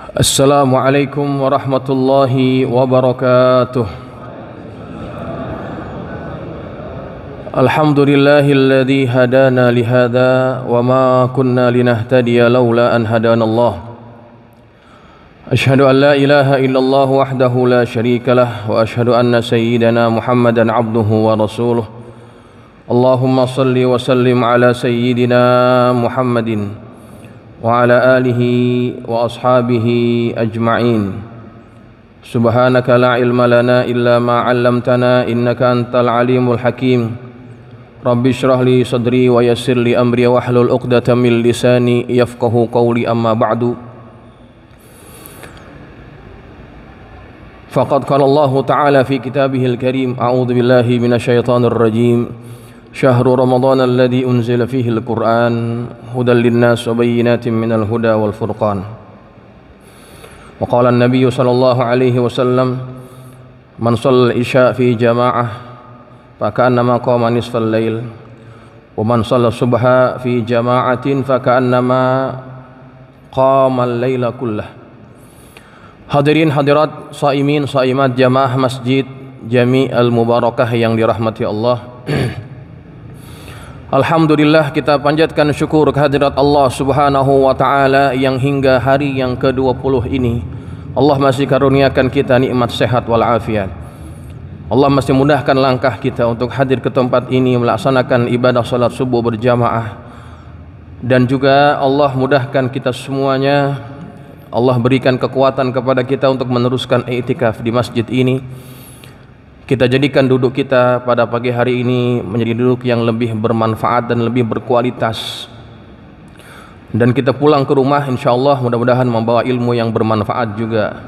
Assalamualaikum warahmatullahi wabarakatuh. Alhamdulillahilladzi hadana lihada wa ma kunna linahtadiya laula an hadanallah. Ashhadu an la ilaha illallah wahdahu la syarikalah wa ashhadu anna sayyidana Muhammadan abduhu wa rasuluh. Allahumma salli wa sallim ala sayyidina Muhammadin wa ala alihi wa ashabihi ajma'in. Subhanaka la ilma lana illa ma 'allamtana innaka antal alimul hakim. Rabbi shrah li sadri wa yassir li amri wahlul 'uqdatam min lisani yafqahu qawli, amma ba'du. Faqad qala Allah ta'ala fi kitabihil karim, a'udzu billahi minasyaitonir rajim. Syahrul Ramadan alladzi unzila fihi al-Qur'an hudan lin-nas wa bayyinatin minal huda wal furqan. Wa qala an-nabiy sallallahu alaihi wasallam, man shalla al-isya fi jama'ah fa ka'annama qama nisfal lail wa man shalla subha fi jama'atin fa ka'annama qama al-laila kullah. Hadirin hadirat, shaimin shaimat jamaah Masjid Jami' Al-Mubarakah yang dirahmati Allah. Alhamdulillah, kita panjatkan syukur kehadirat Allah subhanahu wa ta'ala yang hingga hari yang ke-20 ini Allah masih karuniakan kita nikmat sehat walafiat. Allah masih mudahkan langkah kita untuk hadir ke tempat ini melaksanakan ibadah salat subuh berjamaah. Dan juga Allah mudahkan kita semuanya, Allah berikan kekuatan kepada kita untuk meneruskan i'tikaf di masjid ini. Kita jadikan duduk kita pada pagi hari ini menjadi duduk yang lebih bermanfaat dan lebih berkualitas. Dan kita pulang ke rumah insyaallah mudah-mudahan membawa ilmu yang bermanfaat juga,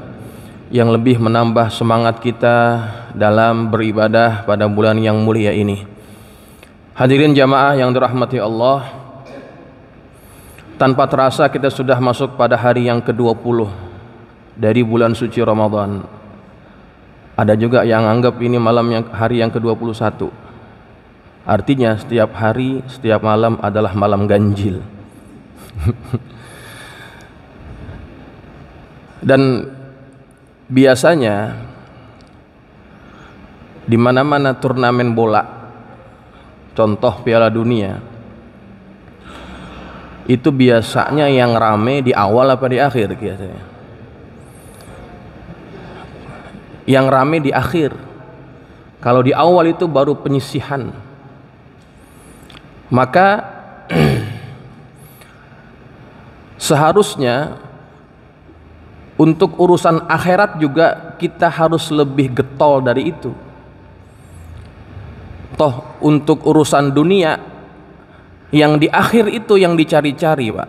yang lebih menambah semangat kita dalam beribadah pada bulan yang mulia ini. Hadirin jamaah yang dirahmati Allah, tanpa terasa kita sudah masuk pada hari yang ke-20 dari bulan suci Ramadan. Ada juga yang anggap ini hari yang ke-21. Artinya setiap hari, setiap malam adalah malam ganjil. Dan biasanya di mana-mana turnamen bola, contoh Piala Dunia, itu biasanya yang rame di awal apa di akhir biasanya? Yang rame di akhir. Kalau di awal itu baru penyisihan. Maka seharusnya untuk urusan akhirat juga kita harus lebih getol dari itu. Toh untuk urusan dunia yang di akhir itu yang dicari-cari, Pak.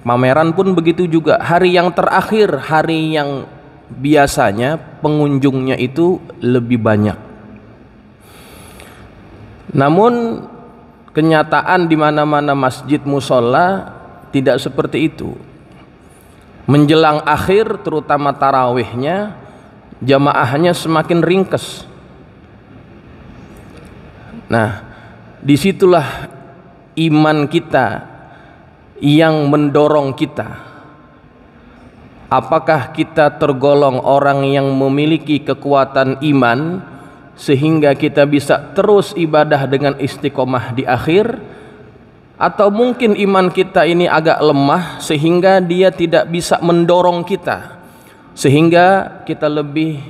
Pameran pun begitu juga. Hari yang terakhir, hari yang biasanya pengunjungnya itu lebih banyak. Namun kenyataan di mana-mana masjid musola tidak seperti itu. Menjelang akhir terutama tarawihnya, jamaahnya semakin ringkes. Nah, disitulah iman kita yang mendorong kita. Apakah kita tergolong orang yang memiliki kekuatan iman sehingga kita bisa terus ibadah dengan istiqomah di akhir, atau mungkin iman kita ini agak lemah sehingga dia tidak bisa mendorong kita sehingga kita lebih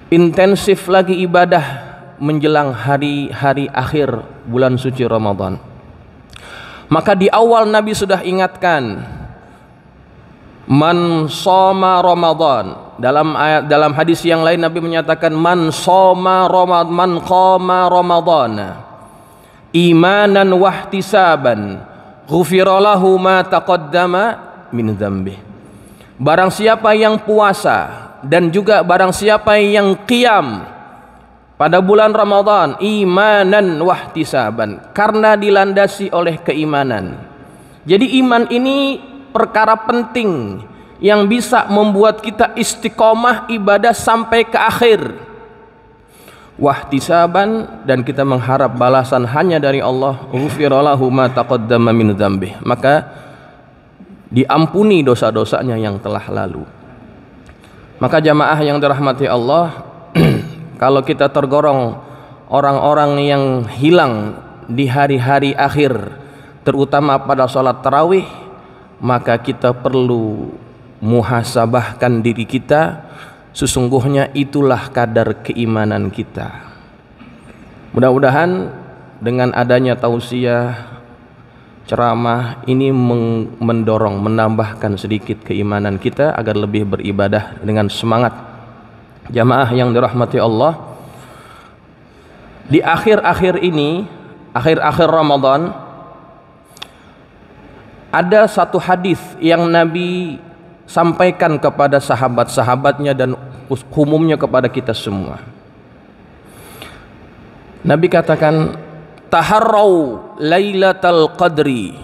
intensif lagi ibadah menjelang hari-hari akhir bulan suci Ramadan. Maka di awal Nabi sudah ingatkan, man shoma Ramadan. Dalam hadis yang lain Nabi menyatakan man shoma Ramadan, man qama Ramadan imanan wahtisaban ghufira lahu ma taqaddama min dzambi. Barang siapa yang puasa dan juga barang siapa yang qiyam pada bulan Ramadan imanan wahtisaban, karena dilandasi oleh keimanan. Jadi iman ini perkara penting yang bisa membuat kita istiqomah ibadah sampai ke akhir. Wahtisaban, dan kita mengharap balasan hanya dari Allah. Ghufira lahu ma taqaddama min dzambih. Maka diampuni dosa-dosanya yang telah lalu. Maka jamaah yang dirahmati Allah, kalau kita tergolong orang-orang yang hilang di hari-hari akhir, terutama pada sholat tarawih, maka kita perlu muhasabahkan diri kita. Sesungguhnya itulah kadar keimanan kita. Mudah-mudahan dengan adanya tausiah, ceramah ini mendorong, menambahkan sedikit keimanan kita agar lebih beribadah dengan semangat. Jamaah yang dirahmati Allah, di akhir-akhir ini, akhir-akhir Ramadan, ada satu hadis yang Nabi sampaikan kepada sahabat-sahabatnya dan umumnya kepada kita semua. Nabi katakan, taharrau lailatal qadri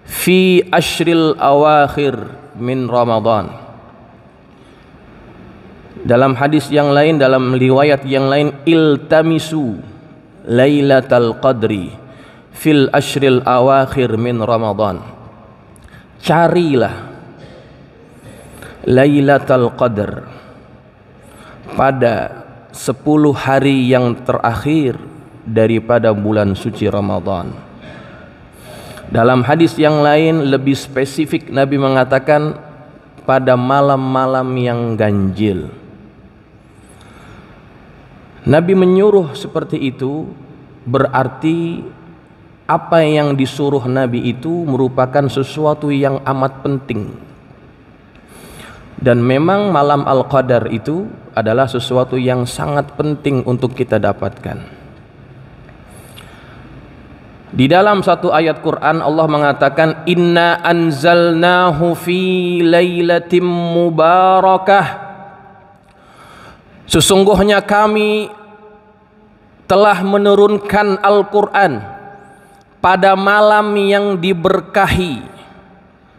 fi ashril awakhir min Ramadan. Dalam hadis yang lain, dalam riwayat yang lain, iltamisu lailatal qadri fil ashril awakhir min Ramadan. Carilah Lailatul Qadar pada 10 hari yang terakhir daripada bulan suci Ramadan. Dalam hadis yang lain lebih spesifik, Nabi mengatakan pada malam-malam yang ganjil. Nabi menyuruh seperti itu, berarti apa yang disuruh Nabi itu merupakan sesuatu yang amat penting. Dan memang malam Al-Qadar itu adalah sesuatu yang sangat penting untuk kita dapatkan. Di dalam satu ayat Quran Allah mengatakan, inna anzalnahu fi lailatin mubarakah. Sesungguhnya kami telah menurunkan Al-Quran pada malam yang diberkahi.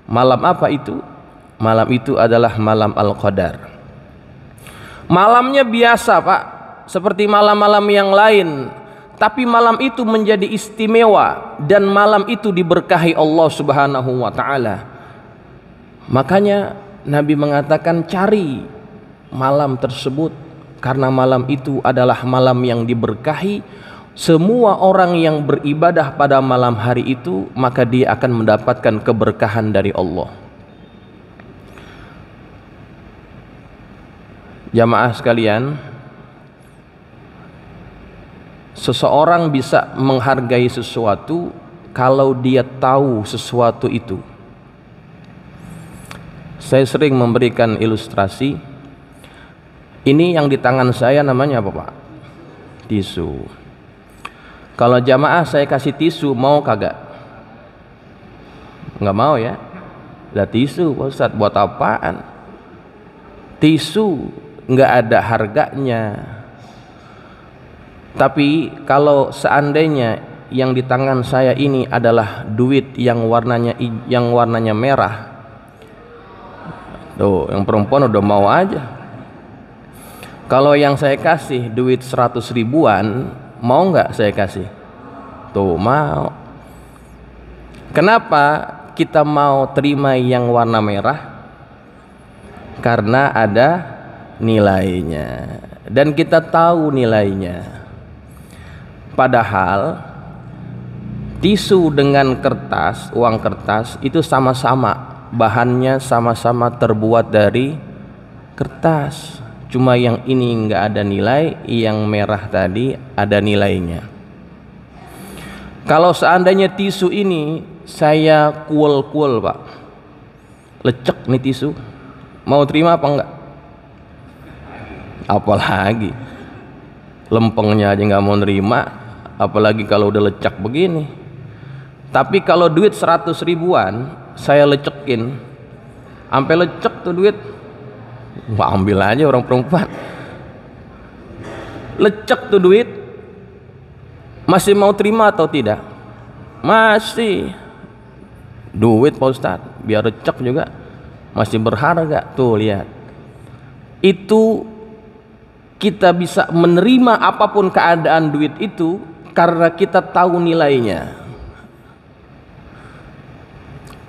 Malam apa itu? Malam itu adalah malam Al-Qadar. Malamnya biasa, Pak, seperti malam-malam yang lain, tapi malam itu menjadi istimewa dan malam itu diberkahi Allah Subhanahu wa taala. Makanya Nabi mengatakan cari malam tersebut, karena malam itu adalah malam yang diberkahi. Semua orang yang beribadah pada malam hari itu, maka dia akan mendapatkan keberkahan dari Allah. Jamaah sekalian, seseorang bisa menghargai sesuatu kalau dia tahu sesuatu itu. Saya sering memberikan ilustrasi. Ini yang di tangan saya namanya apa, Pak? Tisu. Kalau jamaah saya kasih tisu, mau kagak? Nggak mau ya? Lah tisu, Pak Ustadz, buat apaan? Tisu nggak ada harganya. Tapi kalau seandainya yang di tangan saya ini adalah duit yang warnanya merah, tuh yang perempuan udah mau aja. Kalau yang saya kasih duit 100 ribuan, mau nggak saya kasih? Tuh mau. Kenapa kita mau terima yang warna merah? Karena ada nilainya dan kita tahu nilainya. Padahal tisu dengan kertas, uang kertas itu sama-sama bahannya, sama-sama terbuat dari kertas. Cuma yang ini enggak ada nilai, yang merah tadi ada nilainya. Kalau seandainya tisu ini saya kuel-kuel, Pak, lecek nih tisu, mau terima apa enggak? Apalagi lempengnya aja nggak mau nerima, apalagi kalau udah lecak begini. Tapi kalau duit 100 ribuan saya lecekin sampai lecek tuh duit, wah ambil aja orang perempuan. Lecek tuh duit, masih mau terima atau tidak? Masih. Duit Pak Ustadz, biar lecek juga masih berharga. Tuh lihat, itu kita bisa menerima apapun keadaan duit itu karena kita tahu nilainya.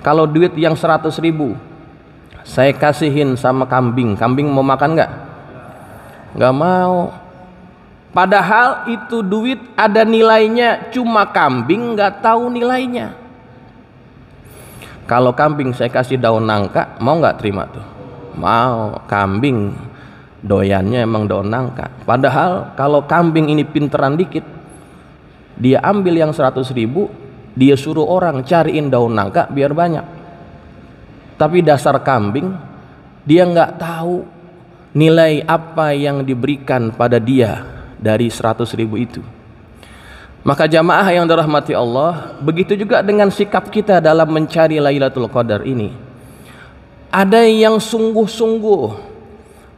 Kalau duit yang 100.000 saya kasihin sama kambing, kambing mau makan nggak? Nggak mau. Padahal itu duit ada nilainya, cuma kambing nggak tahu nilainya. Kalau kambing saya kasih daun nangka, mau nggak terima tuh? Mau. Kambing doyannya emang daun nangka. Padahal kalau kambing ini pinteran dikit, dia ambil yang 100.000, dia suruh orang cariin daun nangka biar banyak. Tapi dasar kambing, dia nggak tahu nilai apa yang diberikan pada dia dari 100.000 itu. Maka jamaah yang dirahmati Allah, begitu juga dengan sikap kita dalam mencari Lailatul Qadar ini. Ada yang sungguh-sungguh,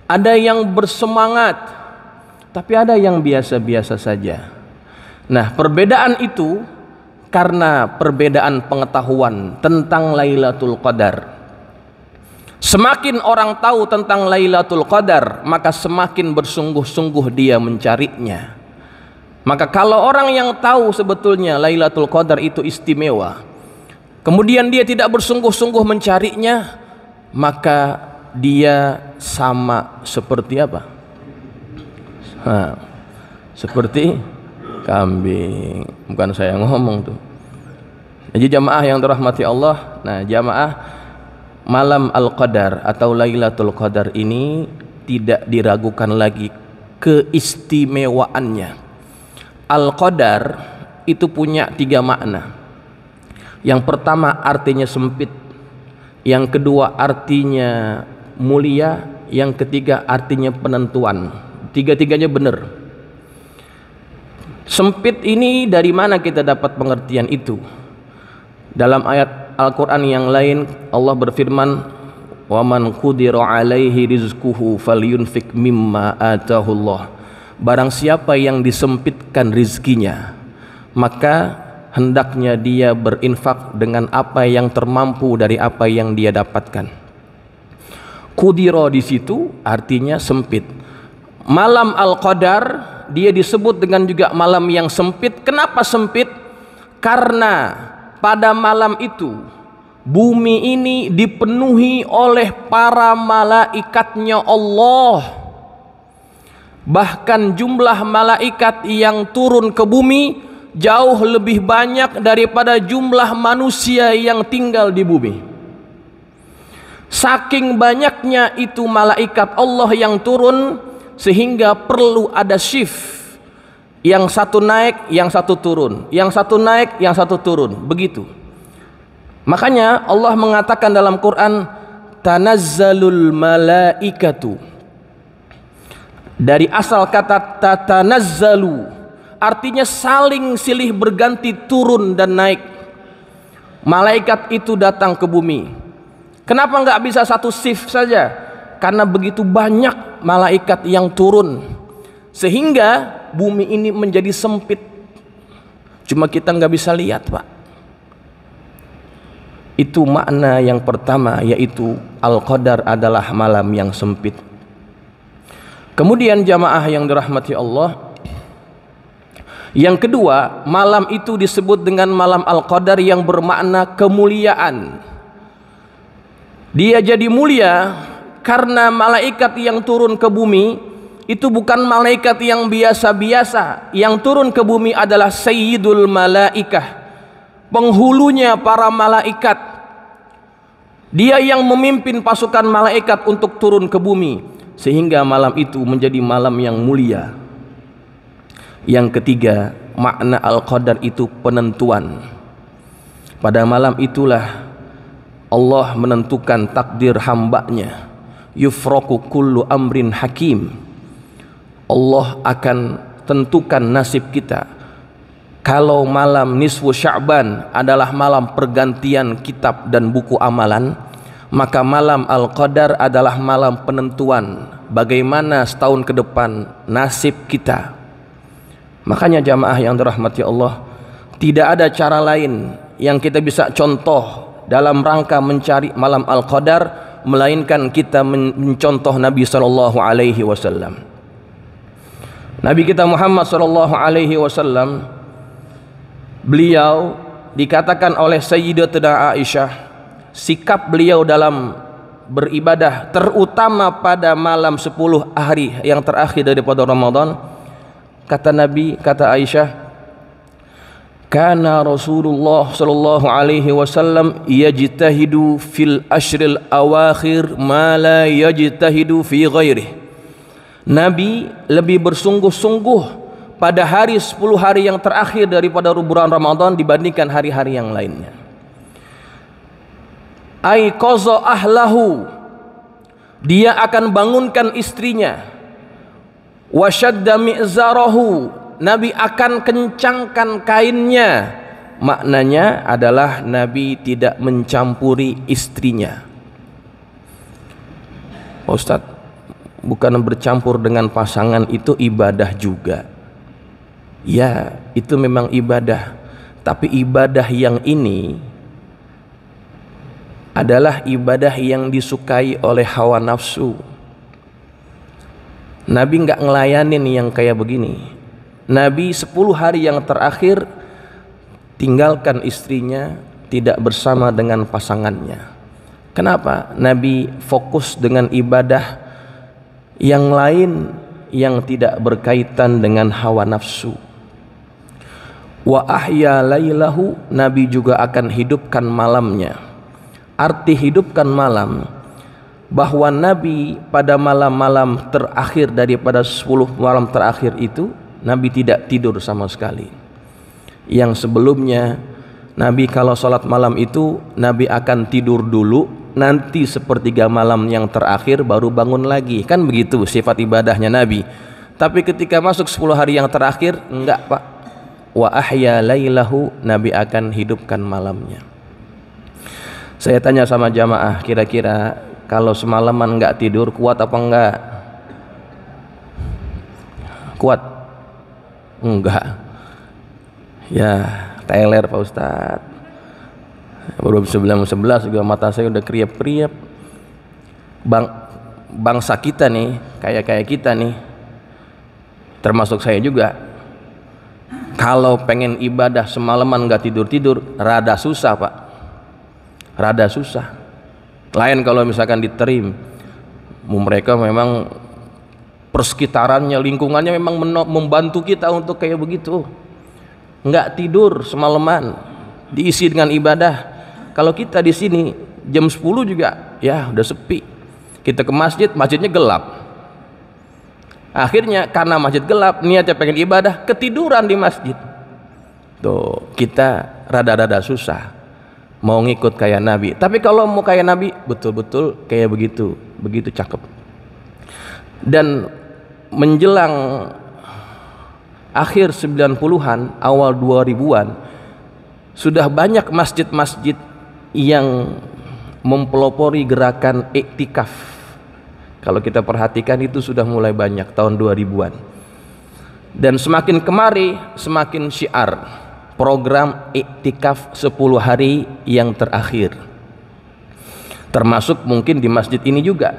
ada yang bersemangat, tapi ada yang biasa-biasa saja. Nah, perbedaan itu karena perbedaan pengetahuan tentang Lailatul Qadar. Semakin orang tahu tentang Lailatul Qadar, maka semakin bersungguh-sungguh dia mencarinya. Maka kalau orang yang tahu sebetulnya Lailatul Qadar itu istimewa, kemudian dia tidak bersungguh-sungguh mencarinya, maka dia sama seperti apa? Seperti kambing. Bukan saya ngomong tuh. Jadi jamaah yang dirahmati Allah, nah jamaah, malam Al-Qadar atau Lailatul Qadar ini tidak diragukan lagi keistimewaannya. Al-Qadar itu punya 3 makna. Yang pertama artinya sempit, yang kedua artinya mulia, yang ketiga artinya penentuan. Tiga-tiganya benar. Sempit ini dari mana kita dapat pengertian itu? Dalam ayat Al-Quran yang lain Allah berfirman, "Waman qudira alaihi rizquhu falyunfik mimma atahullah." Barang siapa yang disempitkan rizkinya, maka hendaknya dia berinfak dengan apa yang termampu dari apa yang dia dapatkan. Qudira di situ artinya sempit. Malam Al-Qadar dia disebut dengan juga malam yang sempit. Kenapa sempit? Karena pada malam itu bumi ini dipenuhi oleh para malaikatnya Allah. Bahkan jumlah malaikat yang turun ke bumi jauh lebih banyak daripada jumlah manusia yang tinggal di bumi. Saking banyaknya itu malaikat Allah yang turun, sehingga perlu ada shift. Yang satu naik, yang satu turun, yang satu naik, yang satu turun, begitu. Makanya Allah mengatakan dalam Quran, tanazzalul malaikatu. Dari asal kata tatanazzalu, artinya saling silih berganti turun dan naik. Malaikat itu datang ke bumi. Kenapa nggak bisa satu shift saja? Karena begitu banyak malaikat yang turun, sehingga bumi ini menjadi sempit. Cuma kita nggak bisa lihat, Pak. Itu makna yang pertama, yaitu Al-Qadar adalah malam yang sempit. Kemudian jamaah yang dirahmati Allah, yang kedua, malam itu disebut dengan malam Al-Qadar yang bermakna kemuliaan. Dia jadi mulia karena malaikat yang turun ke bumi itu bukan malaikat yang biasa-biasa. Yang turun ke bumi adalah Sayyidul Malaikah, penghulunya para malaikat. Dia yang memimpin pasukan malaikat untuk turun ke bumi, sehingga malam itu menjadi malam yang mulia. Yang ketiga, makna Al-Qadar itu penentuan. Pada malam itulah Allah menentukan takdir hambanya. Yufraku kullu amrin hakim. Allah akan tentukan nasib kita. Kalau malam nisfu Sya'ban adalah malam pergantian kitab dan buku amalan, maka malam Al-Qadar adalah malam penentuan bagaimana setahun ke depan nasib kita. Makanya jamaah yang dirahmati Allah, tidak ada cara lain yang kita bisa contoh dalam rangka mencari malam Al-Qadar melainkan kita mencontoh Nabi sallallahu alaihi wasallam. Nabi kita Muhammad sallallahu alaihi wasallam, beliau dikatakan oleh Sayyidatuna Aisyah, sikap beliau dalam beribadah, terutama pada malam 10 hari yang terakhir daripada Ramadan. Kata Nabi, kata Aisyah, kana Rasulullah sallallahu alaihi wasallam yajtahidu fil ashril awakhir ma la yajtahidu fi ghairihi. Nabi lebih bersungguh-sungguh pada hari 10 hari yang terakhir daripada bulan Ramadan dibandingkan hari-hari yang lainnya. Ai qaza ahlahu, dia akan bangunkan istrinya. Wa shadda mi'zarahu, Nabi akan kencangkan kainnya. Maknanya adalah Nabi tidak mencampuri istrinya. Ustaz, bukan bercampur dengan pasangan itu ibadah juga. Ya, itu memang ibadah. Tapi ibadah yang ini adalah ibadah yang disukai oleh hawa nafsu. Nabi nggak ngelayanin yang kayak begini. Nabi 10 hari yang terakhir tinggalkan istrinya, tidak bersama dengan pasangannya. Kenapa? Nabi fokus dengan ibadah yang lain yang tidak berkaitan dengan hawa nafsu. Wa ahya lailahu, Nabi juga akan hidupkan malamnya. Arti hidupkan malam, bahwa Nabi pada malam-malam terakhir daripada 10 malam terakhir itu Nabi tidak tidur sama sekali. Yang sebelumnya Nabi kalau sholat malam itu Nabi akan tidur dulu, nanti sepertiga malam yang terakhir baru bangun lagi. Kan begitu sifat ibadahnya Nabi. Tapi ketika masuk 10 hari yang terakhir, enggak Pak. Wa ahya lailahu, Nabi akan hidupkan malamnya. Saya tanya sama jamaah, kira-kira kalau semalaman enggak tidur kuat apa enggak? Kuat? Enggak. Ya, teler Pak Ustadz. Baru 11 juga mata saya udah kriap-kriap. Bangsa kita nih, kayak kita nih, termasuk saya juga, kalau pengen ibadah semalaman nggak tidur-tidur, rada susah Pak. Rada susah. Lain kalau misalkan diterim, mereka memang persekitarannya, lingkungannya memang membantu kita untuk kayak begitu. Nggak tidur semalaman, diisi dengan ibadah. Kalau kita di sini jam 10 juga ya udah sepi. Kita ke masjid, masjidnya gelap. Akhirnya karena masjid gelap, niatnya pengen ibadah, ketiduran di masjid. Tuh, kita rada-rada susah mau ngikut kayak Nabi. Tapi kalau mau kayak Nabi, betul-betul kayak begitu, begitu cakep. Dan menjelang akhir 90-an, awal 2000-an, sudah banyak masjid-masjid yang mempelopori gerakan iktikaf. Kalau kita perhatikan itu sudah mulai banyak tahun 2000-an. Dan semakin kemari semakin syiar program iktikaf 10 hari yang terakhir. Termasuk mungkin di masjid ini juga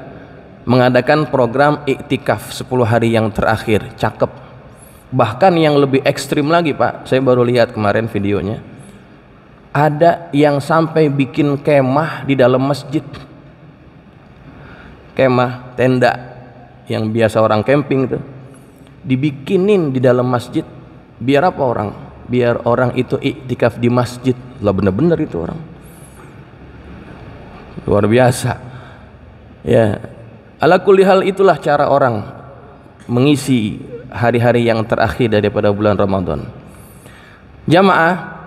mengadakan program iktikaf 10 hari yang terakhir. Cakep. Bahkan yang lebih ekstrim lagi Pak, saya baru lihat kemarin videonya, ada yang sampai bikin kemah di dalam masjid. Kemah, tenda yang biasa orang camping itu dibikinin di dalam masjid. Biar apa orang? Biar orang itu iktikaf di masjid. Lah bener-bener itu orang luar biasa ya. Ala kulli hal, itulah cara orang mengisi hari-hari yang terakhir daripada bulan Ramadan. Jamaah,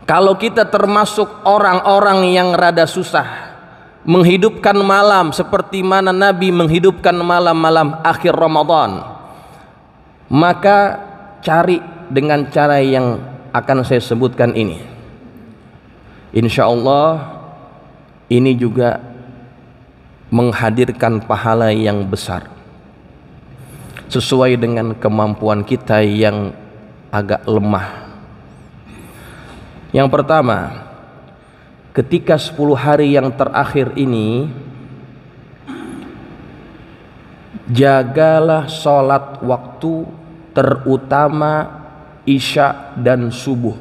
kalau kita termasuk orang-orang yang rada susah menghidupkan malam seperti mana Nabi menghidupkan malam-malam akhir Ramadan, maka cari dengan cara yang akan saya sebutkan ini. Insya Allah ini juga menghadirkan pahala yang besar sesuai dengan kemampuan kita yang agak lemah. Yang pertama, ketika 10 hari yang terakhir ini, jagalah sholat waktu, terutama Isya dan subuh.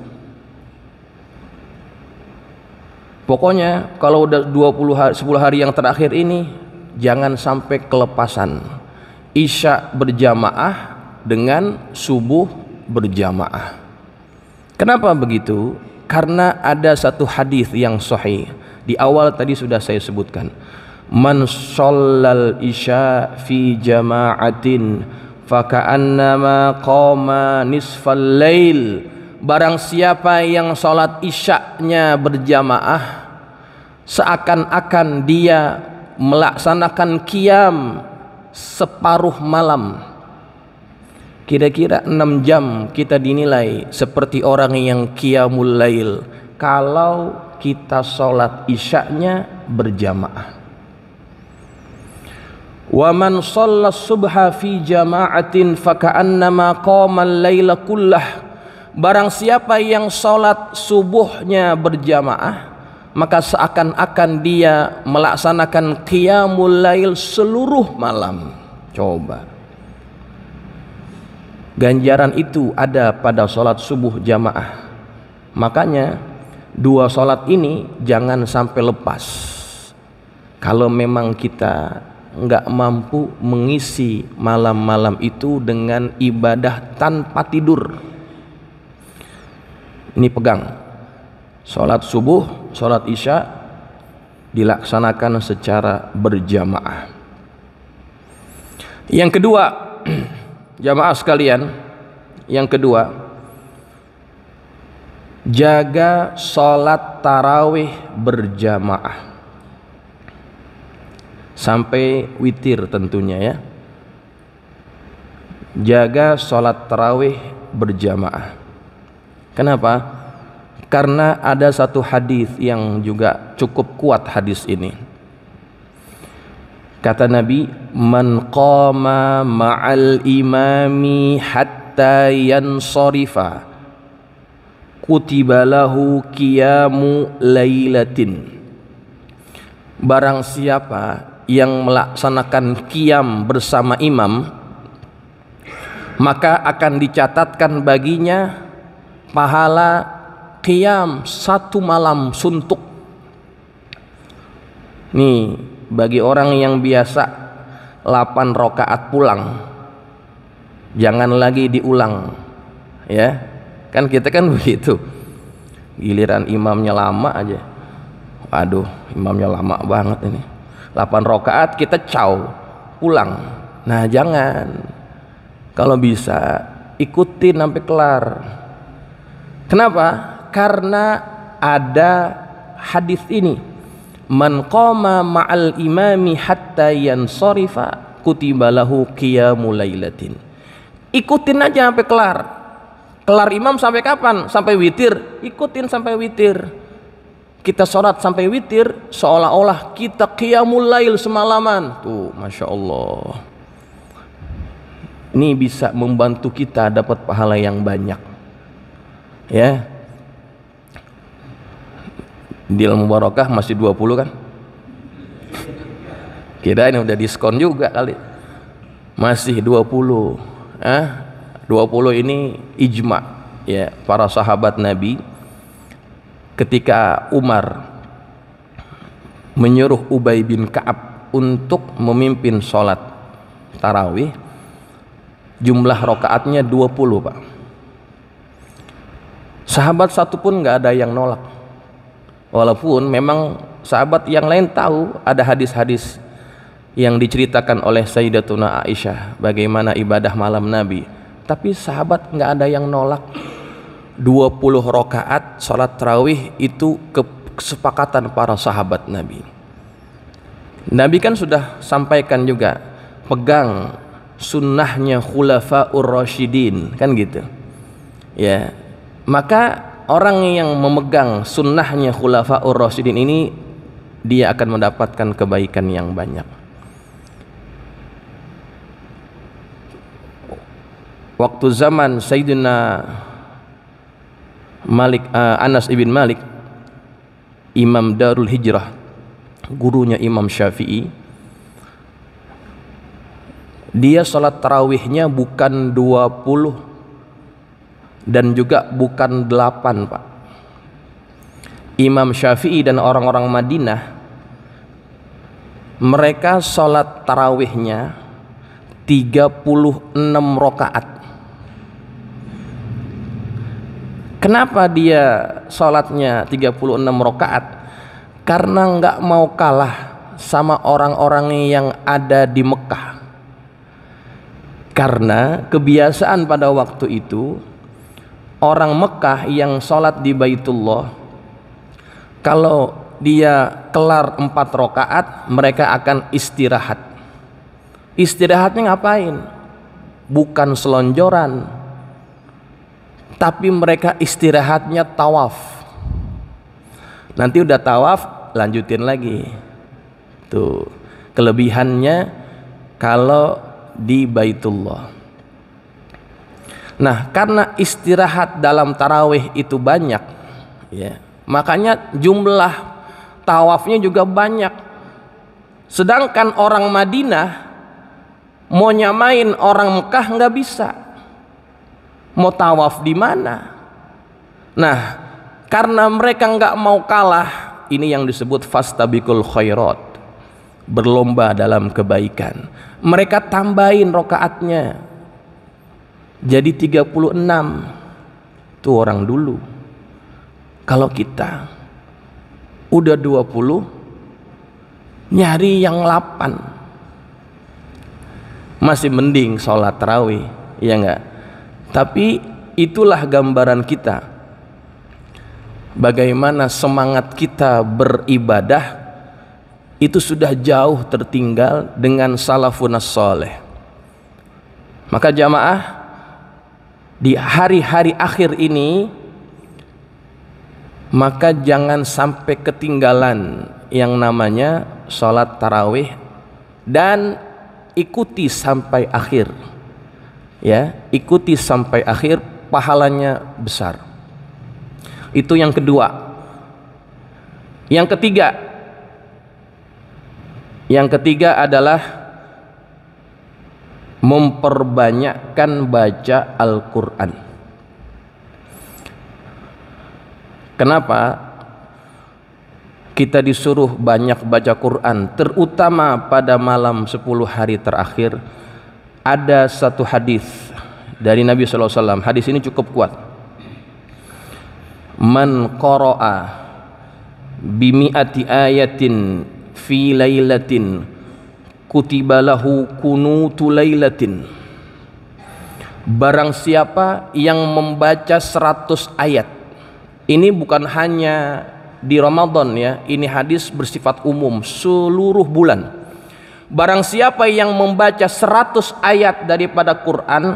Pokoknya kalau udah 20 hari, 10 hari yang terakhir ini jangan sampai kelepasan Isya berjamaah dengan subuh berjamaah. Kenapa begitu? Karena ada satu hadis yang sahih. Di awal tadi sudah saya sebutkan. Man shallal isya fi jama'atin faka'annama qama nisfal lail. Barang siapa yang salat isya'nya berjamaah, seakan-akan dia melaksanakan qiyam separuh malam. Kira-kira 6 jam kita dinilai seperti orang yang qiyamul lail kalau kita sholat isya'nya berjamaah. Wa man shalla subha fi jama'atin faka'annama qama al-laila kullah. Barang siapa yang sholat subuhnya berjamaah, maka seakan-akan dia melaksanakan qiyamul lail seluruh malam. Coba, ganjaran itu ada pada sholat subuh jamaah. Makanya 2 sholat ini jangan sampai lepas. Kalau memang kita nggak mampu mengisi malam-malam itu dengan ibadah tanpa tidur, ini pegang. Sholat subuh, sholat isya dilaksanakan secara berjamaah. Yang kedua, jamaah sekalian, yang kedua, jaga sholat tarawih berjamaah sampai witir tentunya ya. Jaga sholat tarawih berjamaah. Kenapa? Karena ada satu hadis yang juga cukup kuat hadis ini. Kata Nabi, man qama ma'al imami hatta yansarifa kutiba lahu qiyamu lailatin. Barang siapa yang melaksanakan qiyam bersama imam, maka akan dicatatkan baginya pahala qiyam 1 malam suntuk. Nih, bagi orang yang biasa 8 rakaat pulang, jangan lagi diulang ya. Kan kita kan begitu, giliran imamnya lama aja, waduh imamnya lama banget ini, 8 rakaat kita pulang. Nah jangan, kalau bisa ikutin sampai kelar. Kenapa? Karena ada hadis ini, man qama ma'al imami hatta yansarifa kutiba lahu qiyamul lailatin. Ikutin aja sampai kelar. Kelar imam sampai kapan? Sampai witir. Ikutin sampai witir. Kita sholat sampai witir seolah-olah kita qiyamul lail semalaman. Tuh, Masya Allah. Ini bisa membantu kita dapat pahala yang banyak ya. Deal Mubarakah masih 20 kan? Kira ini udah diskon juga kali. Masih 20. 20 ini ijma ya para sahabat Nabi. Ketika Umar menyuruh Ubay bin Ka'ab untuk memimpin sholat tarawih, jumlah rakaatnya 20 Pak. Sahabat satu pun nggak ada yang nolak. Walaupun memang sahabat yang lain tahu ada hadis-hadis yang diceritakan oleh Sayyidatuna Aisyah bagaimana ibadah malam Nabi, tapi sahabat nggak ada yang nolak. 20 rakaat salat tarawih itu kesepakatan para sahabat Nabi. Nabi kan sudah sampaikan juga, pegang sunnahnya khulafaur rasyidin kan gitu ya. Maka orang yang memegang sunnahnya khulafaur rasyidin ini, dia akan mendapatkan kebaikan yang banyak. Waktu zaman Sayyidina Anas ibn Malik, Imam Darul Hijrah, gurunya Imam Syafi'i, dia sholat tarawihnya bukan 20 dan juga bukan 8 Pak, Imam Syafi'i dan orang-orang Madinah, mereka sholat tarawihnya 36 rakaat. Kenapa dia sholatnya 36 rakaat? Karena nggak mau kalah sama orang-orang yang ada di Mekah. Karena kebiasaan pada waktu itu orang Mekah yang sholat di Baitullah, kalau dia kelar 4 rakaat mereka akan istirahat. Istirahatnya ngapain? Bukan selonjoran, tapi mereka istirahatnya tawaf. Nanti udah tawaf lanjutin lagi. Tuh kelebihannya kalau di Baitullah. Nah, karena istirahat dalam tarawih itu banyak, ya, makanya jumlah tawafnya juga banyak. Sedangkan orang Madinah mau nyamain orang Mekah nggak bisa. Mau tawaf di mana? Nah, karena mereka nggak mau kalah, ini yang disebut fastabiqul khairat, berlomba dalam kebaikan. Mereka tambahin rokaatnya jadi 36. Tuh orang dulu. Kalau kita udah 20 nyari yang 8, masih mending sholat tarawih, ya enggak? Tapi itulah gambaran kita bagaimana semangat kita beribadah itu sudah jauh tertinggal dengan salafun saleh. Maka jamaah, di hari-hari akhir ini maka jangan sampai ketinggalan yang namanya sholat tarawih, dan ikuti sampai akhir, ya, ikuti sampai akhir, pahalanya besar. Itu yang kedua. Yang ketiga adalah memperbanyakkan baca Al-Quran. Kenapa kita disuruh banyak baca Quran, terutama pada malam 10 hari terakhir? Ada satu hadis dari Nabi SAW. Hadis ini cukup kuat. Man qara'a bimi'ati ayatin fi lailatin kutiba lahu kunutu lailatin. Barang siapa yang membaca 100 ayat, ini bukan hanya di Ramadan, ya, ini hadis bersifat umum seluruh bulan. Barang siapa yang membaca 100 ayat daripada Quran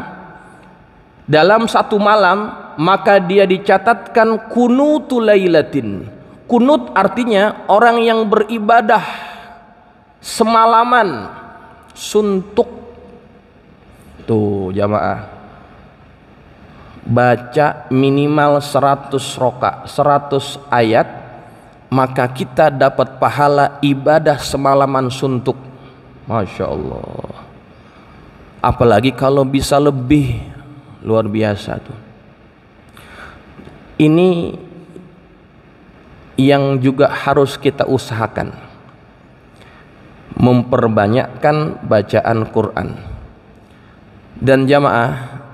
dalam satu malam, maka dia dicatatkan kunutu lailatin. Kunut artinya orang yang beribadah semalaman suntuk. Tuh jamaah, baca minimal 100 ayat, maka kita dapat pahala ibadah semalaman suntuk. Masya Allah. Apalagi kalau bisa lebih, luar biasa tuh. Ini yang juga harus kita usahakan, memperbanyakkan bacaan Quran. Dan jamaah,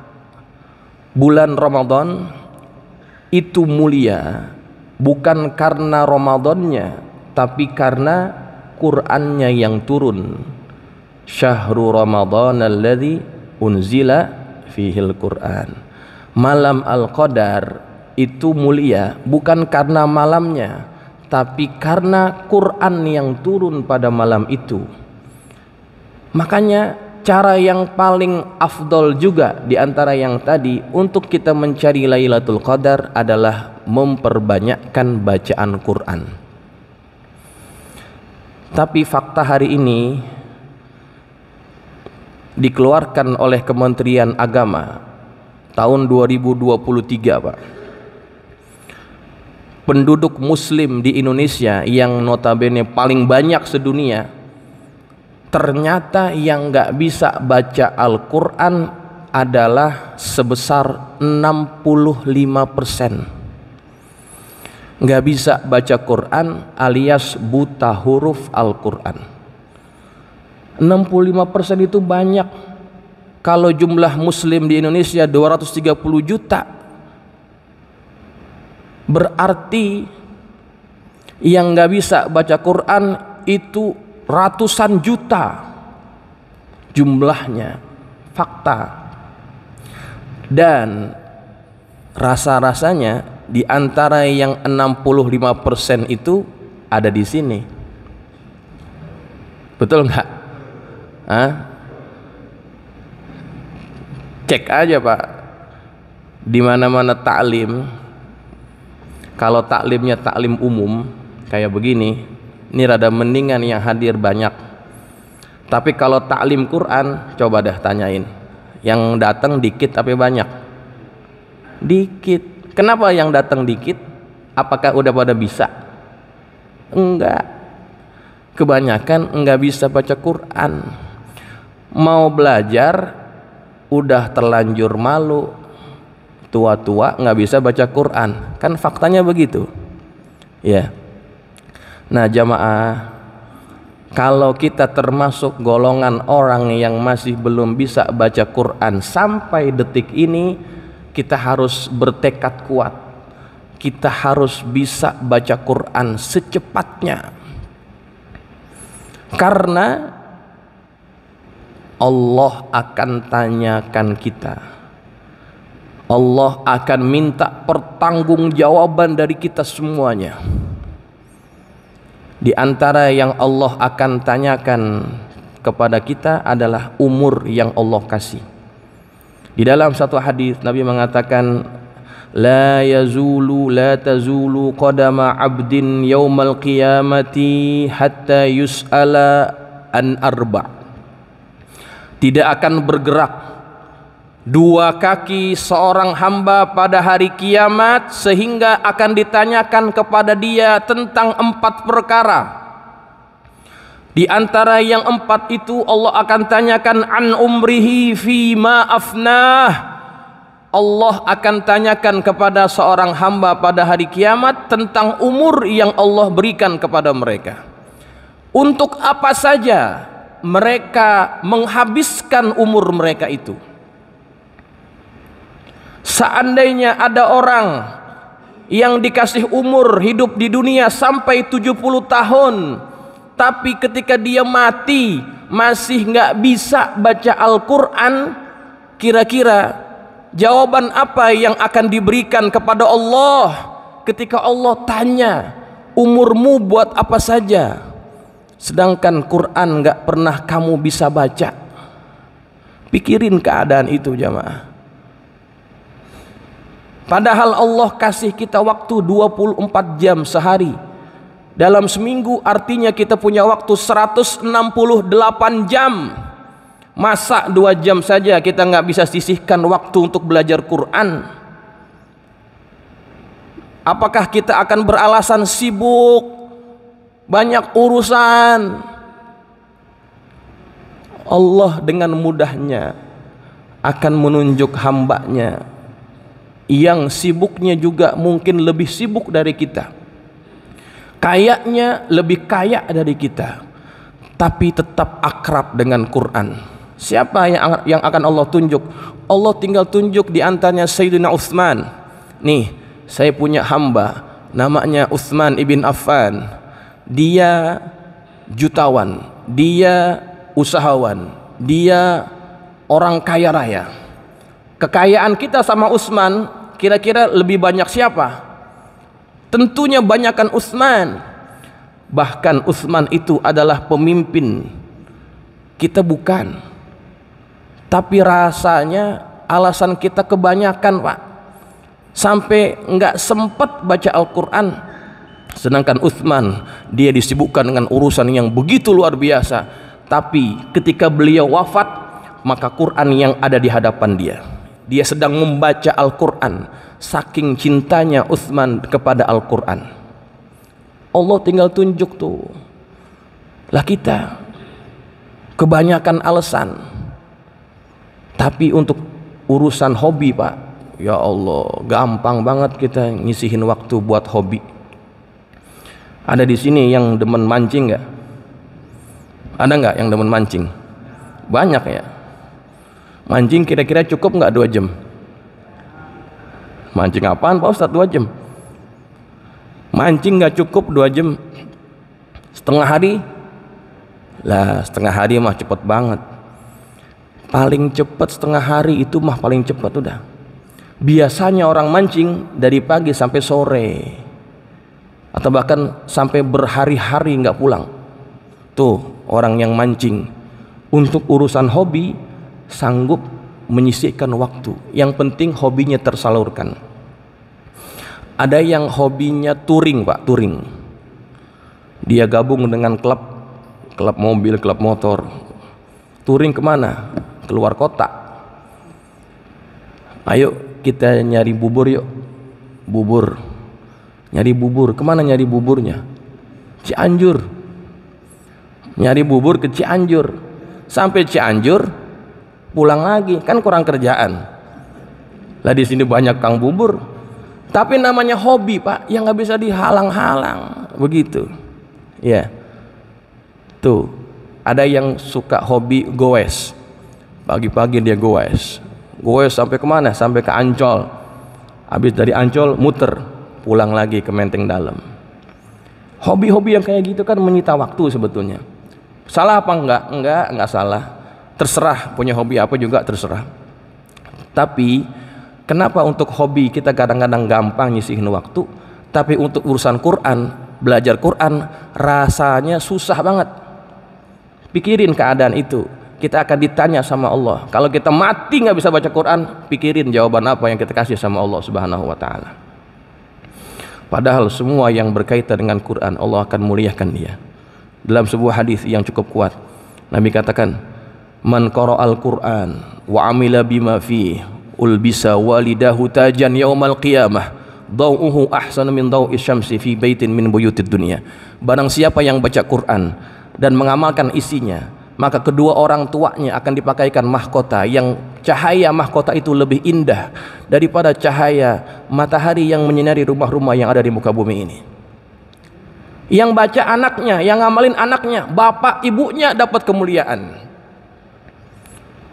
bulan Ramadan itu mulia bukan karena Ramadannya, tapi karena Qur'annya yang turun. Syahrul Ramadan alladzi unzila fihil Qur'an. Malam Al-Qadar itu mulia bukan karena malamnya, tapi karena Quran yang turun pada malam itu. Makanya cara yang paling afdol juga di antara yang tadi untuk kita mencari Lailatul Qadar adalah memperbanyakkan bacaan Quran. Tapi fakta hari ini dikeluarkan oleh Kementerian Agama tahun 2023, Pak. Penduduk muslim di Indonesia yang notabene paling banyak sedunia, ternyata yang nggak bisa baca Al-Quran adalah sebesar 65%. nggak bisa baca Quran alias buta huruf Al-Quran. 65% itu banyak. Kalau jumlah muslim di Indonesia 230 juta, berarti yang nggak bisa baca Quran itu ratusan juta jumlahnya. Fakta. Dan rasa-rasanya di antara yang 65% itu ada di sini. Betul nggak? Cek aja Pak, di mana-mana taklim. Kalau taklimnya taklim umum kayak begini, ini rada mendingan yang hadir banyak. Tapi kalau taklim Quran, coba dah tanyain, yang datang dikit tapi banyak? Dikit. Kenapa yang datang dikit? Apakah udah pada bisa? Enggak. Kebanyakan enggak bisa baca Quran. Mau belajar udah terlanjur malu, tua-tua nggak bisa baca Quran, kan faktanya begitu ya. Nah jamaah, kalau kita termasuk golongan orang yang masih belum bisa baca Quran sampai detik ini, kita harus bertekad kuat, kita harus bisa baca Quran secepatnya, karena Allah akan tanyakan kita. Allah akan minta pertanggungjawaban dari kita semuanya. Di antara yang Allah akan tanyakan kepada kita adalah umur yang Allah kasih. Di dalam satu hadis Nabi mengatakan, la tazulu qadama 'abdin yaumal qiyamati hatta yus'ala an arba'. Tidak akan bergerak dua kaki seorang hamba pada hari kiamat sehingga akan ditanyakan kepada dia tentang 4 perkara. Di antara yang 4 itu Allah akan tanyakan an umrihi fima afnah. Allah akan tanyakan kepada seorang hamba pada hari kiamat tentang umur yang Allah berikan kepada mereka. Untuk apa saja mereka menghabiskan umur mereka itu. Seandainya ada orang yang dikasih umur hidup di dunia sampai 70 tahun, tapi ketika dia mati masih nggak bisa baca Al-Quran, kira-kira jawaban apa yang akan diberikan kepada Allah ketika Allah tanya, umurmu buat apa saja? Sedangkan Quran gak pernah kamu bisa baca. Pikirin keadaan itu jamaah. Padahal Allah kasih kita waktu 24 jam sehari. Dalam seminggu artinya kita punya waktu 168 jam. Masa 2 jam saja kita gak bisa sisihkan waktu untuk belajar Quran? Apakah kita akan beralasan sibuk, banyak urusan? Allah dengan mudahnya akan menunjuk hambanya yang sibuknya juga mungkin lebih sibuk dari kita, kayaknya lebih kaya dari kita, tapi tetap akrab dengan Quran. Siapa yang akan Allah tunjuk? Allah tinggal tunjuk di antaranya Sayyidina Utsman. Nih, saya punya hamba namanya Utsman ibn Affan. Dia jutawan, dia usahawan, dia orang kaya raya. Kekayaan kita sama Utsman kira-kira lebih banyak siapa? Tentunya banyakkan Utsman. Bahkan Utsman itu adalah pemimpin, kita bukan. Tapi rasanya alasan kita kebanyakan Pak, sampai nggak sempat baca Al-Quran. Sedangkan Utsman dia disibukkan dengan urusan yang begitu luar biasa, tapi ketika beliau wafat maka Quran yang ada di hadapan dia sedang membaca Al-Quran, saking cintanya Utsman kepada Al-Quran. Allah tinggal tunjuk tuh. Lah kita kebanyakan alasan, tapi untuk urusan hobi Pak, ya Allah gampang banget kita ngisihin waktu buat hobi. Ada di sini yang demen mancing nggak? Ada nggak yang demen mancing? Banyak ya. Mancing kira-kira cukup nggak 2 jam? Mancing apaan Pak Ustadz 2 jam? Mancing nggak cukup 2 jam? Setengah hari? Lah setengah hari mah cepet banget. Paling cepet setengah hari itu mah paling cepet udah. Biasanya orang mancing dari pagi sampai sore, atau bahkan sampai berhari-hari nggak pulang. Tuh orang yang mancing untuk urusan hobi sanggup menyisihkan waktu. Yang penting hobinya tersalurkan. Ada yang hobinya touring Pak, touring. Dia gabung dengan klub mobil, klub motor. Touring kemana? Keluar kota. Ayo kita nyari bubur yuk. Bubur. Nyari bubur. Kemana nyari buburnya? Cianjur. Nyari bubur ke Cianjur. Sampai Cianjur pulang lagi. Kan kurang kerjaan. Lah di sini banyak kang bubur. Tapi namanya hobi Pak, yang nggak bisa dihalang-halang. Begitu. Ya. Tuh, ada yang suka hobi goes. Pagi-pagi dia goes. Goes sampai kemana? Sampai ke Ancol. Habis dari Ancol muter, pulang lagi ke Menteng Dalam. Hobi-hobi yang kayak gitu kan menyita waktu sebetulnya. Salah apa enggak? Enggak salah. Terserah punya hobi apa juga terserah. Tapi kenapa untuk hobi kita kadang-kadang gampang nyisihin waktu, tapi untuk urusan Quran, belajar Quran rasanya susah banget. Pikirin keadaan itu. Kita akan ditanya sama Allah. Kalau kita mati nggak bisa baca Quran, pikirin jawaban apa yang kita kasih sama Allah Subhanahu wa taala. Padahal semua yang berkaitan dengan Quran Allah akan muliakan dia. Dalam sebuah hadis yang cukup kuat, Nabi katakan, "Man qara'al Quran wa 'amila bima fihi ulbisa walidahu tajan yaumal qiyamah daw'uhu ahsanu min daw'i syamsi fi baitin min buyutid dunya." Barang siapa yang baca Quran dan mengamalkan isinya, maka kedua orang tuanya akan dipakaikan mahkota yang cahaya mahkota itu lebih indah daripada cahaya matahari yang menyinari rumah-rumah yang ada di muka bumi ini. Yang baca anaknya, yang ngamalin anaknya, bapak ibunya dapat kemuliaan.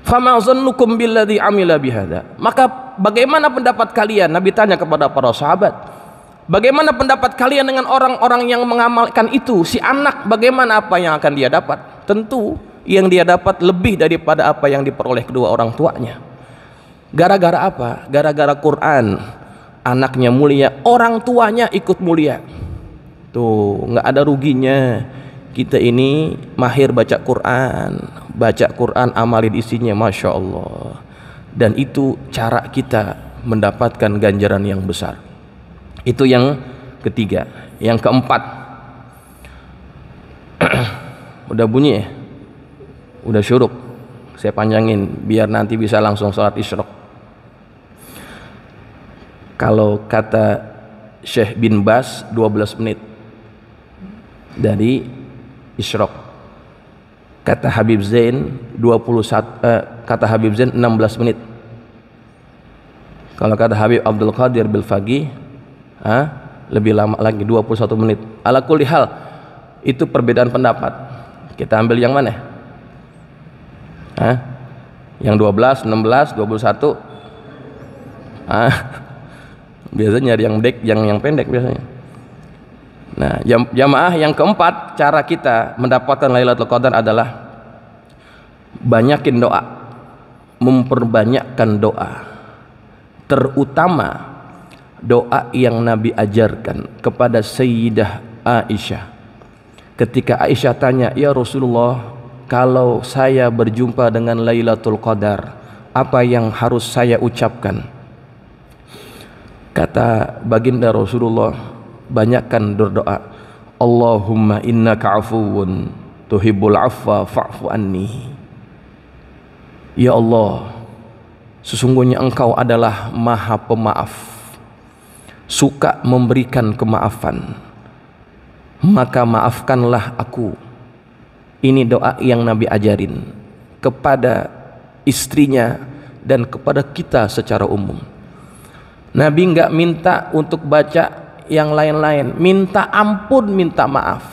Fama zannukum billadzi amila bihadza. Maka bagaimana pendapat kalian? Nabi tanya kepada para sahabat, bagaimana pendapat kalian dengan orang-orang yang mengamalkan itu? Si anak bagaimana, apa yang akan dia dapat? Tentu yang dia dapat lebih daripada apa yang diperoleh kedua orang tuanya. Gara-gara apa? Gara-gara Quran. Anaknya mulia, orang tuanya ikut mulia. Tuh, nggak ada ruginya kita ini mahir baca Quran, amalin isinya, Masya Allah. Dan itu cara kita mendapatkan ganjaran yang besar. Itu yang ketiga. Yang keempat, udah bunyi ya? Udah syuruk. Saya panjangin biar nanti bisa langsung sholat isyraq. Kalau kata Syekh bin Bas 12 menit dari isyraq. Kata Habib Zain 16 menit. Kalau kata Habib Abdul Qadir Bilfaqih lebih lama lagi, 21 menit. Ala kulli hal itu perbedaan pendapat. Kita ambil yang mana? Yang 12, 16, 21. Biasanya nyari yang pendek biasanya. Nah, jamaah yang keempat, cara kita mendapatkan Lailatul Qadar adalah banyakin doa, memperbanyakkan doa, terutama doa yang Nabi ajarkan kepada Sayyidah Aisyah. Ketika Aisyah tanya, "Ya Rasulullah, kalau saya berjumpa dengan Lailatul Qadar, apa yang harus saya ucapkan?" Kata baginda Rasulullah, banyakkan berdoa, "Allahumma innaka afuwun tuhibbul afwa fa'fu anni." Ya Allah, sesungguhnya Engkau adalah Maha Pemaaf, suka memberikan kemaafan, maka maafkanlah aku. Ini doa yang Nabi ajarin kepada istrinya dan kepada kita secara umum. Nabi enggak minta untuk baca yang lain-lain, minta ampun, minta maaf.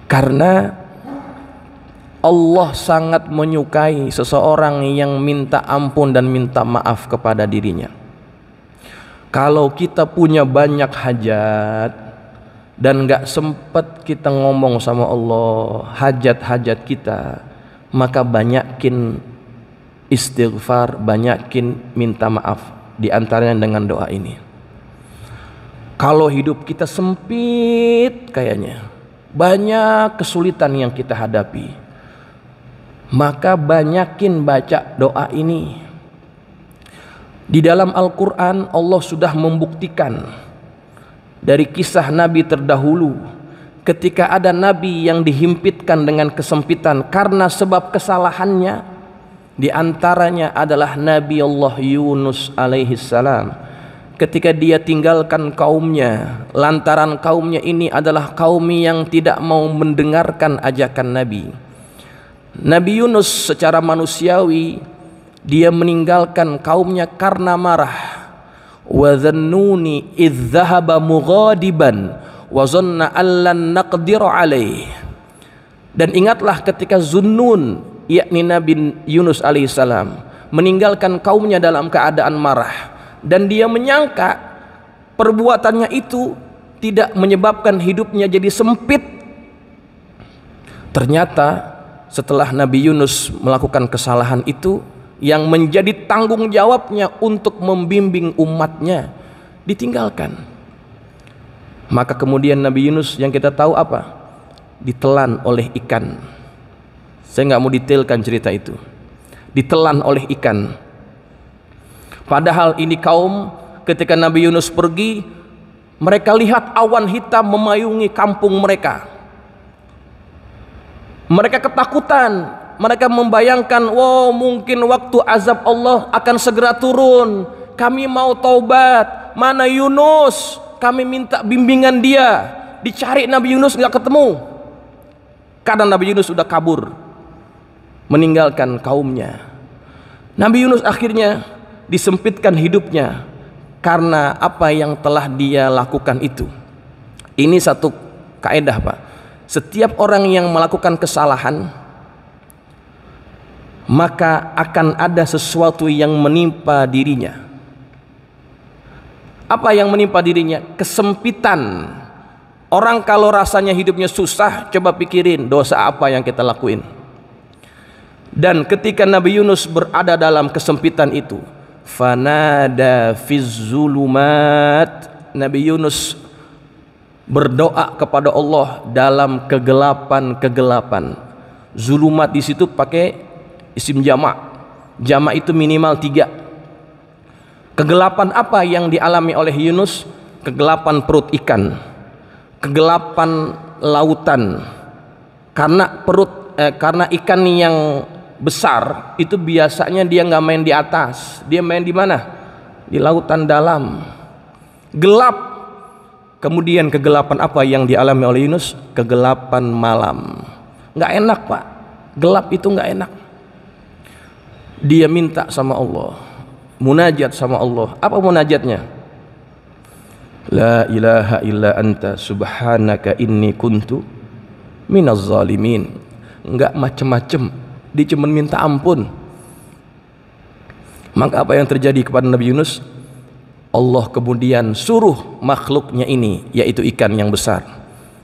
Karena Allah sangat menyukai seseorang yang minta ampun dan minta maaf kepada dirinya. Kalau kita punya banyak hajat dan gak sempat kita ngomong sama Allah hajat-hajat kita, maka banyakin istighfar, banyakin minta maaf, di antaranya dengan doa ini. Kalau hidup kita sempit kayaknya, banyak kesulitan yang kita hadapi, maka banyakin baca doa ini. Di dalam Al-Quran Allah sudah membuktikan dari kisah Nabi terdahulu, ketika ada Nabi yang dihimpitkan dengan kesempitan karena sebab kesalahannya. Di antaranya adalah Nabi Allah Yunus alaihi salam. Ketika dia tinggalkan kaumnya, lantaran kaumnya ini adalah kaum yang tidak mau mendengarkan ajakan Nabi. Nabi Yunus secara manusiawi, dia meninggalkan kaumnya karena marah. Wa dhannuni idh dhahaba mughadiban wa zanna allan naqdir alaih. Dan ingatlah ketika Zunnun, yakni Nabi Yunus alaihissalam, meninggalkan kaumnya dalam keadaan marah, dan dia menyangka perbuatannya itu tidak menyebabkan hidupnya jadi sempit. Ternyata setelah Nabi Yunus melakukan kesalahan itu, yang menjadi tanggung jawabnya untuk membimbing umatnya ditinggalkan. Maka kemudian Nabi Yunus yang kita tahu apa? Ditelan oleh ikan. Saya nggak mau detailkan cerita itu. Ditelan oleh ikan. Padahal ini kaum, ketika Nabi Yunus pergi, mereka lihat awan hitam memayungi kampung mereka. Mereka ketakutan. Mereka membayangkan, wow, mungkin waktu azab Allah akan segera turun. Kami mau taubat. Mana Yunus? Kami minta bimbingan dia. Dicari Nabi Yunus nggak ketemu. Karena Nabi Yunus sudah kabur, meninggalkan kaumnya. Nabi Yunus akhirnya disempitkan hidupnya karena apa yang telah dia lakukan itu. Ini satu kaedah, Pak. Setiap orang yang melakukan kesalahan, maka akan ada sesuatu yang menimpa dirinya. Apa yang menimpa dirinya? Kesempitan. Orang kalau rasanya hidupnya susah, coba pikirin dosa apa yang kita lakuin. Dan ketika Nabi Yunus berada dalam kesempitan itu, fanada fiz zulumat, Nabi Yunus berdoa kepada Allah dalam kegelapan-kegelapan. Zulumat di situ pakai isim jamak. Jamak itu minimal 3. Kegelapan apa yang dialami oleh Yunus? Kegelapan perut ikan, kegelapan lautan. Karena ikan yang besar itu biasanya dia nggak main di atas, dia main di mana? Di lautan dalam. Gelap. Kemudian kegelapan apa yang dialami oleh Yunus? Kegelapan malam. Nggak enak, Pak. Gelap itu nggak enak. Dia minta sama Allah, munajat sama Allah. Apa munajatnya? La ilaha illa anta subhanaka inni kuntu minaz zalimin. Enggak macem-macem, dia cuma minta ampun. Maka apa yang terjadi kepada Nabi Yunus? Allah kemudian suruh makhluknya ini, yaitu ikan yang besar,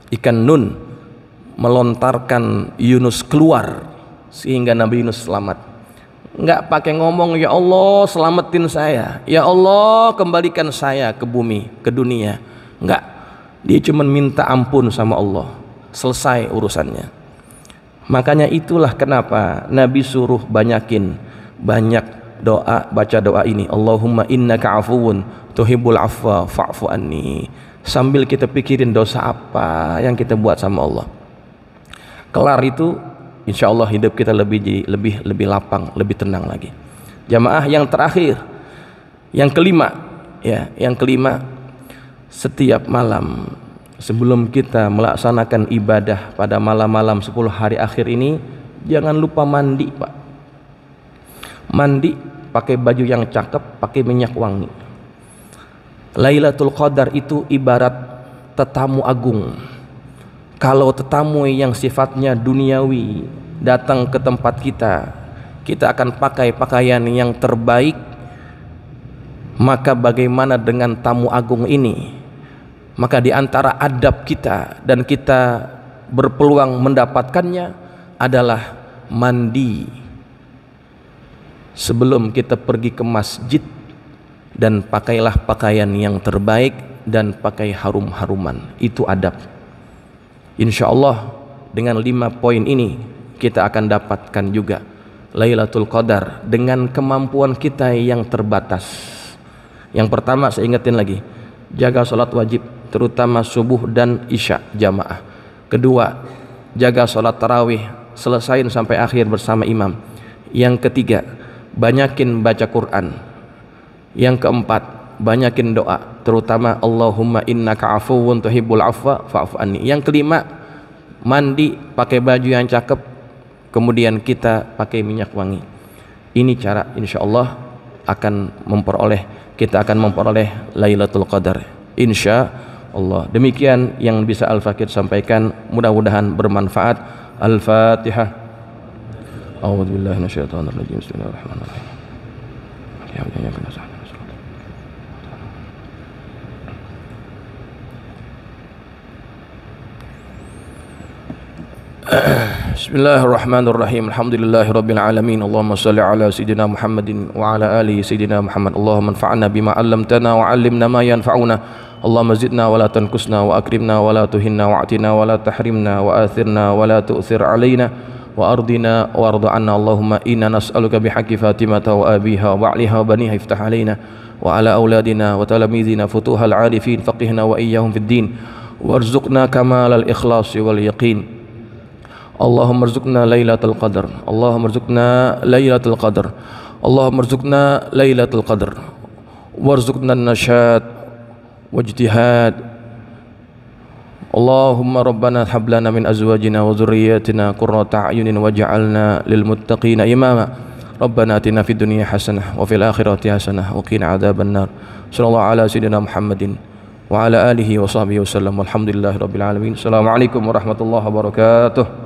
ikan Nun, melontarkan Yunus keluar sehingga Nabi Yunus selamat. Enggak pakai ngomong, ya Allah selamatin saya, ya Allah kembalikan saya ke bumi, ke dunia. Enggak, dia cuma minta ampun sama Allah, selesai urusannya. Makanya itulah kenapa Nabi suruh banyak doa, baca doa ini, Allahumma innaka afuwun tuhibbul afwa fa'fu anni. Sambil kita pikirin dosa apa yang kita buat sama Allah. Kelar itu, insya Allah hidup kita lebih lapang, lebih tenang lagi. Jamaah yang terakhir, yang kelima, setiap malam sebelum kita melaksanakan ibadah pada malam-malam 10 hari akhir ini, jangan lupa mandi, Pak. Mandi pakai baju yang cakep, pakai minyak wangi. Lailatul Qadar itu ibarat tetamu agung. Kalau tetamu yang sifatnya duniawi datang ke tempat kita, kita akan pakai pakaian yang terbaik. Maka bagaimana dengan tamu agung ini? Maka di antara adab kita dan kita berpeluang mendapatkannya adalah mandi sebelum kita pergi ke masjid, dan pakailah pakaian yang terbaik dan pakai harum-haruman. Itu adab. Insya Allah dengan 5 poin ini kita akan dapatkan juga Lailatul Qadar dengan kemampuan kita yang terbatas. Yang pertama, saya ingetin lagi, jaga sholat wajib, terutama subuh dan isya jamaah. Kedua, jaga sholat tarawih, selesain sampai akhir bersama imam. Yang ketiga, banyakin baca Quran. Yang keempat, banyakin doa, terutama Allahumma innaka afuwun tuhibbul afwa fa'fu anni. Yang kelima, mandi pakai baju yang cakep, kemudian kita pakai minyak wangi. Ini cara insyaallah kita akan memperoleh Lailatul Qadar insyaallah. Demikian yang bisa Al-Fakir sampaikan, mudah-mudahan bermanfaat. Al-Fatihah. A'udzubillahi minasyaitonir rajim. Bismillahirrahmanirrahim. Bismillahirrahmanirrahim. Alhamdulillahirabbil alamin. Allahumma shalli ala sayidina Muhammadin wa ala ali sayidina Muhammad. Allahumma anfa'na bima 'allamtana wa 'allimna ma yanfa'una. Allahumma zidna wa la tanqusna wa akrimna wa la tuhinna wa atina wa la tahrimna wa athirna wa la tu'thir alaina wa ardina wa arda 'anna. Allahumma inna nas'aluka bihaqqi Fatimata wa abiha wa ba'liha wa baniha iftah alaina wa ala auladina wa talamidina futuhal 'arifin faqihna wa iyyahum fid din warzuqna kamalal ikhlasi wal yaqin. Allahumma rzuqna Lailatul Qadar. Allahumma rzuqna Lailatul Qadar. Allahumma rzuqna Lailatul Qadar. Warzuqna an-nasyat wajtihad. Allahumma rabbana hab lana min azwajina wa dhurriyyatina qurrata a'yunin waj'alna lil muttaqina imama. Rabbana atina fid dunya hasanah wa fil akhirati hasanah wa qina adzaban nar. Sallallahu ala sayyidina Muhammadin wa ala alihi wa sahbihi wasallam. Walhamdulillahirabbil alamin. Assalamualaikum warahmatullahi wabarakatuh.